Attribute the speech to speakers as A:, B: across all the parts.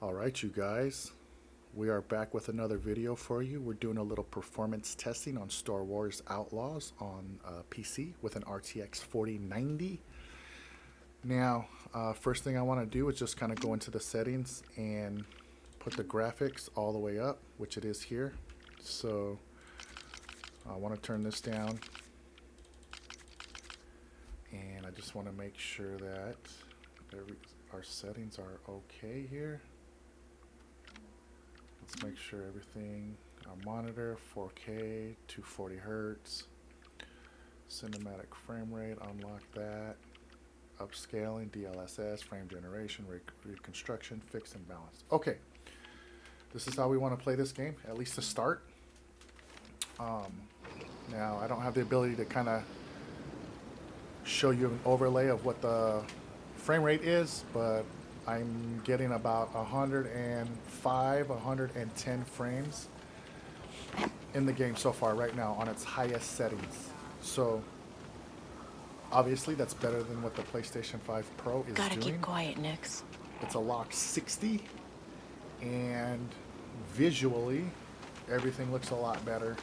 A: Alright you guys, we are back with another video for you. We're doing a little performance testing on Star Wars Outlaws on PC with an RTX 4090. Now, first thing I want to do is just kind of go into the settings and put the graphics all the way up, which it is here. So I want to turn this down, and I just want to make sure that our settings are okay here. Let's make sure everything, our monitor, 4K, 240 hertz, cinematic frame rate, unlock that, upscaling, DLSS, frame generation, reconstruction, fix and balance. Okay, this is how we want to play this game, at least to start. Now, I don't have the ability to kind of show you an overlay of what the frame rate is, but I'm getting about 105, 110 frames in the game so far right now on its highest settings. So obviously that's better than what the PlayStation 5 Pro is doing.
B: Gotta keep quiet, Nix.
A: It's a lock 60, and visually everything looks a lot better.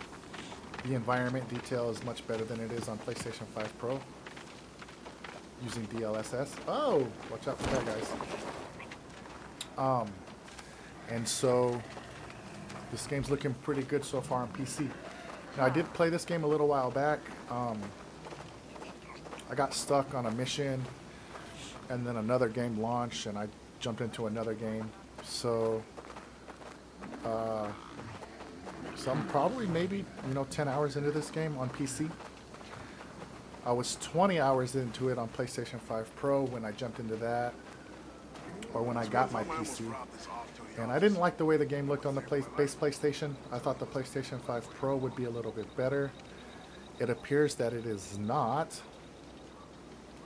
A: The environment detail is much better than it is on PlayStation 5 Pro using DLSS. Oh, watch out for that, guys. And so this game's looking pretty good so far on PC. Now, I did play this game a little while back. I got stuck on a mission, and then another game launched, and I jumped into another game. So I'm probably maybe 10 hours into this game on PC. I was 20 hours into it on PlayStation 5 Pro when I jumped into that, or when I got my PC. And I didn't like the way the game looked on the base PlayStation. I thought the PlayStation 5 Pro would be a little bit better. It appears that it is not.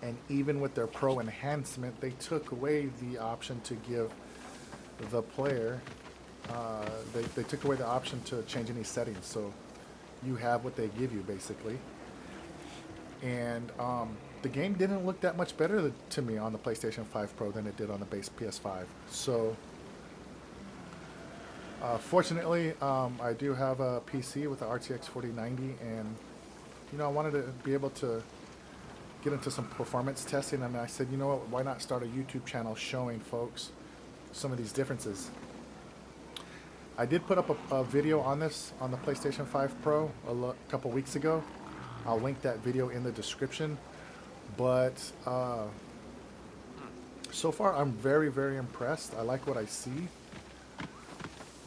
A: And even with their Pro enhancement, they took away the option to give the player, they took away the option to change any settings. So you have what they give you, basically. And the game didn't look that much better to me on the PlayStation 5 Pro than it did on the base PS5. So fortunately, I do have a PC with the RTX 4090, and I wanted to be able to get into some performance testing, and I said, you know what, why not start a YouTube channel showing folks some of these differences. I did put up a video on this on the PlayStation 5 Pro a couple weeks ago. I'll link that video in the description. But so far, I'm very, very impressed. I like what I see.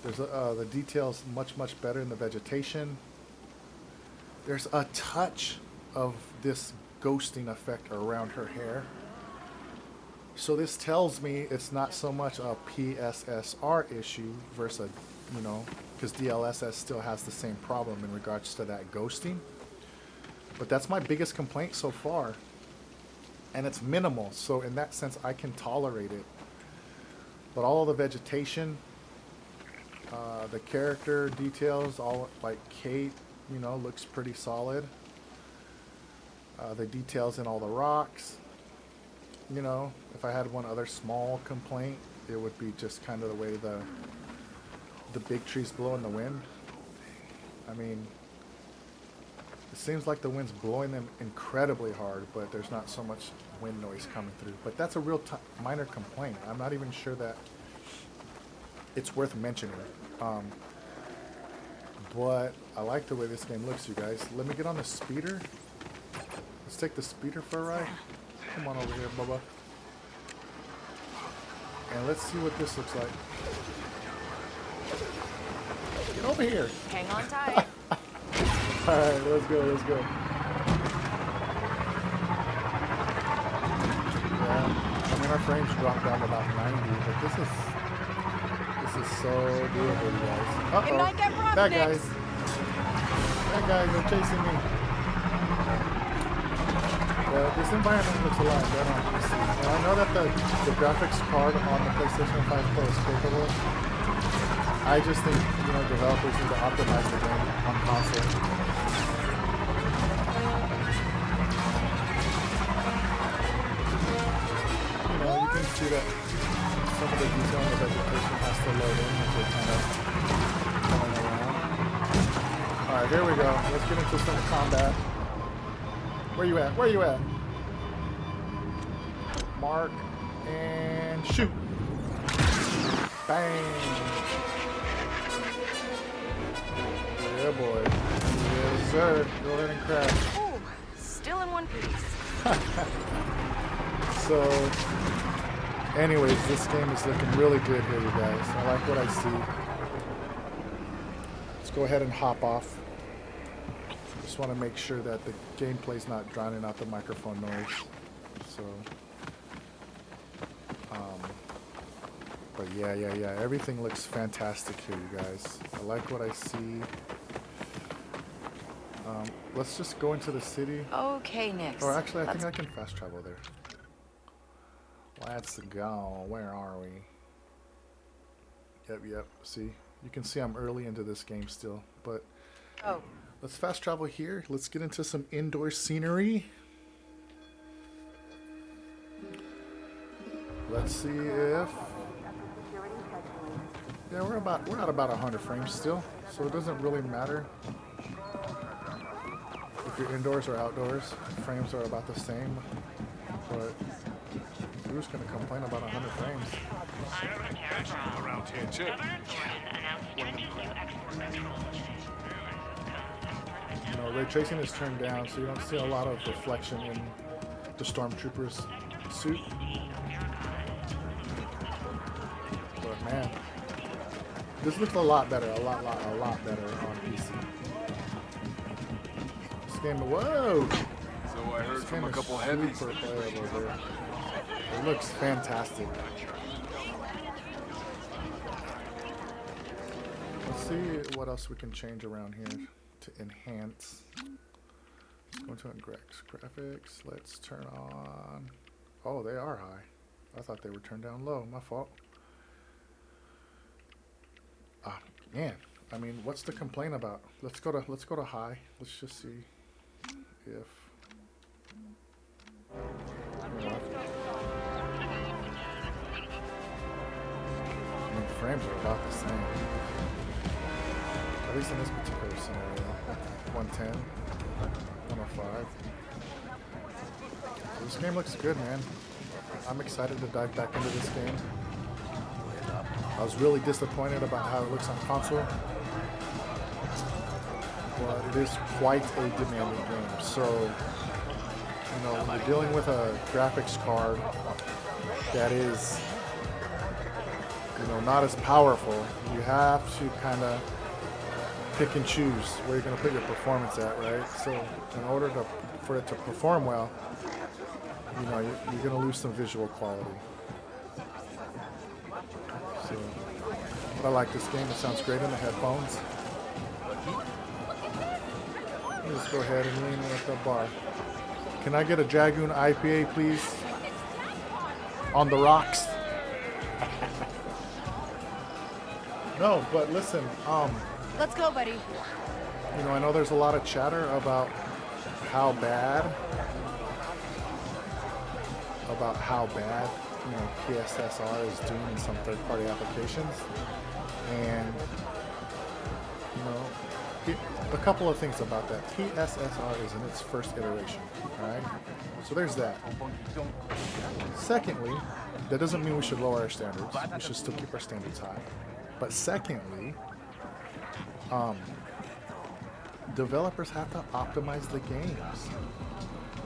A: There's the details much better in the vegetation. There's a touch of this ghosting effect around her hair. So this tells me it's not so much a PSSR issue versus, because DLSS still has the same problem in regards to that ghosting. But that's my biggest complaint so far. And it's minimal, so in that sense, I can tolerate it. But all of the vegetation, the character details, all like Kate, looks pretty solid. The details in all the rocks, if I had one other small complaint, it would be just kind of the way the big trees blow in the wind. I mean, it seems like the wind's blowing them incredibly hard, but there's not so much wind noise coming through. But that's a real minor complaint. I'm not even sure that it's worth mentioning. But I like the way this game looks, you guys. Let me get on the speeder. Let's take the speeder for a ride. Come on over here, Bubba. And let's see what this looks like. Get over here.
B: Hang on tight.
A: Alright, let's go. Yeah, I mean, our frames dropped down to about 90, but this is so doable, you guys. Uh-oh.
B: It might get rough,
A: That
B: Nix.
A: guy's are chasing me. This environment looks a lot better on PC. And I know that the graphics card on the PlayStation 5 Pro is capable. I just think, developers need to optimize the game on console. You can see that some of the detail in the vegetation has to load in as we're kind of going around. Alright, here we go. Let's get into some combat. Where you at? Where you at? Mark and shoot. Bang. Yeah, boy. Yes, sir. Go ahead and crash.
B: Ooh, still in one piece.
A: So, anyways, this game is looking really good here, you guys. I like what I see. Let's go ahead and hop off. Just want to make sure that the gameplay's not drowning out the microphone noise. So, but yeah. Everything looks fantastic here, you guys. I like what I see. Let's just go into the city.
B: Okay, Nix.
A: Or actually, I think I can fast travel there. Let's go. Where are we? Yep. See? You can see I'm early into this game still. But let's fast travel here. Let's get into some indoor scenery. Let's see if... Yeah, we're at about 100 frames still. So it doesn't really matter if you're indoors or outdoors. Frames are about the same. But who's going to complain about 100 frames?
C: Around here, too.
A: You know, ray tracing is turned down, so you don't see a lot of reflection in the Stormtrooper's suit. But man, this looks a lot better, a lot better on PC. This game, whoa!
C: So I heard
A: This
C: from
A: game
C: a
A: is
C: couple heavies.
A: super playable, dude. It looks fantastic. Let's see what else we can change around here to enhance. Let's go into graphics. Let's turn on. Oh, they are high. I thought they were turned down low. My fault. Ah, man. I mean, what's to complain about? Let's go to high. Let's just see if. I mean, frames are about the same. At least in this particular scenario. 110, 105. So this game looks good, man. I'm excited to dive back into this game. I was really disappointed about how it looks on console. But it is quite a demanding game. So, you know, when you're dealing with a graphics card that is, you know, not as powerful, you have to kind of pick and choose where you're going to put your performance at, right? So in order for it to perform well, you know, you're going to lose some visual quality. So, but I like this game. It sounds great in the headphones. Let's go ahead and lean in at the bar. Can I get a Dragoon IPA, please? On the rocks. No, but listen,
B: Let's go, buddy.
A: you know, I know there's a lot of chatter about how bad, you know, PSSR is doing in some third-party applications. And, you know, a couple of things about that. PSSR is in its first iteration, alright? So there's that. Secondly, that doesn't mean we should lower our standards. We should still keep our standards high. But secondly, developers have to optimize the games.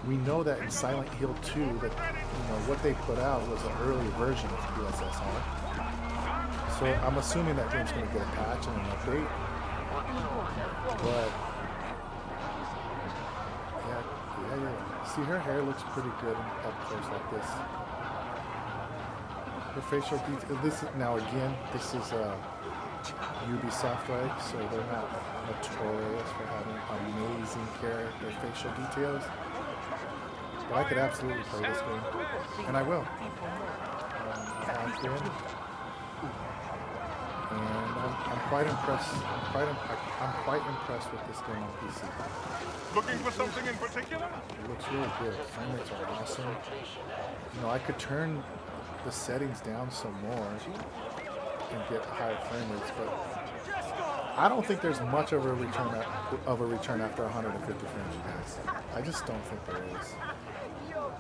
A: We know that in Silent Hill 2, that, you know, what they put out was an early version of PSSR. So I'm assuming that game's going to get a patch and an update. But yeah. See, her hair looks pretty good up close like this. Her facial detail. This is Ubisoft, right? So they're not notorious for having amazing facial details. But I could absolutely play this game, and I will. I've been, and I'm quite impressed. I'm quite impressed with this game on PC.
C: Looking for something in particular?
A: It looks really good. Frame rates are awesome. You know, I could turn the settings down some more and get higher frame rates, but I don't think there's much of a return after 150 frames, you guys. I just don't think there is.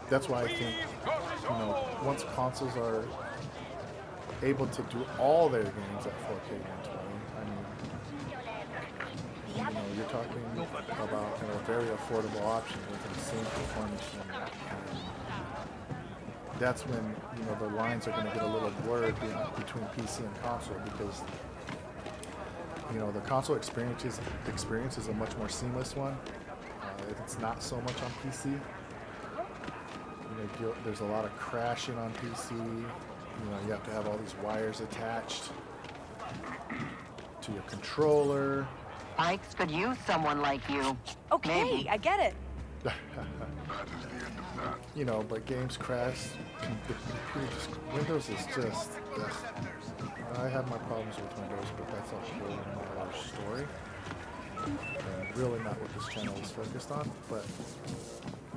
A: That's why I think, once consoles are able to do all their games at 4K 120, I mean, you're talking about a very affordable option with the same performance. That's when the lines are going to get a little blurred between PC and console, because the console experience is a much more seamless one. It's not so much on PC. There's a lot of crashing on PC. You have to have all these wires attached to your controller.
D: Ike's could use someone like you.
B: Okay,
D: Maybe.
B: I get it.
C: That is the end of that.
A: But games crash. Windows is just. I have my problems with Windows, but that's a whole other story. And really not what this channel is focused on. But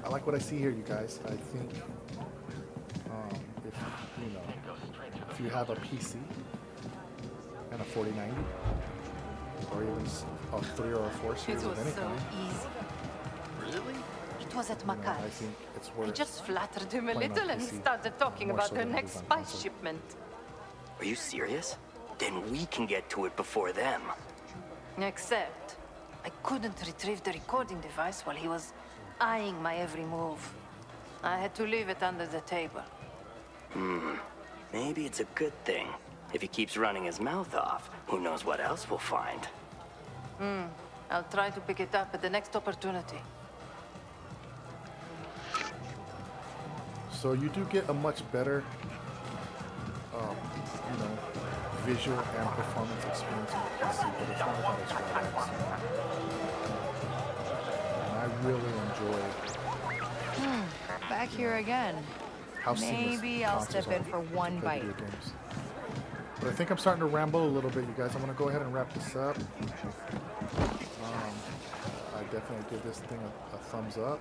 A: I like what I see here, you guys. I think if you have a PC and a 4090, or even a 3 or a 4 series
B: It was
A: of any
B: so
A: kind,
B: easy.
C: Really?
B: It was at
A: I
B: Mackay's.
A: think it's
B: I
A: worth.
B: just flattered him a
A: playing on
B: little and
A: PC,
B: started talking
A: more
B: about
A: so
B: their
A: than it
B: next
A: is on
B: spice
A: console.
B: shipment.
E: Are you serious? Then we can get to it before them.
B: Except, I couldn't retrieve the recording device while he was eyeing my every move. I had to leave it under the table.
E: Maybe it's a good thing. If he keeps running his mouth off, who knows what else we'll find.
B: I'll try to pick it up at the next opportunity.
A: So you do get a much better, visual and performance experience on the PC, but it's not without its drawbacks. And I really enjoy
B: Back here again.
A: how seamless
B: Maybe I'll
A: consoles
B: step in
A: are
B: for one
A: compared to
B: bite.
A: video games. But I think I'm starting to ramble a little bit, you guys. I'm going to go ahead and wrap this up. I definitely give this thing a thumbs up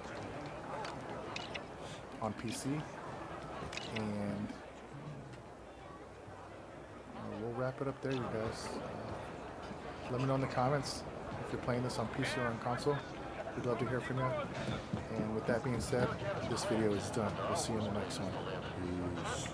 A: on PC. And we'll wrap it up there, you guys. Let me know in the comments if you're playing this on PC or on console. We'd love to hear from you. And with that being said, this video is done. We'll see you in the next one. Peace.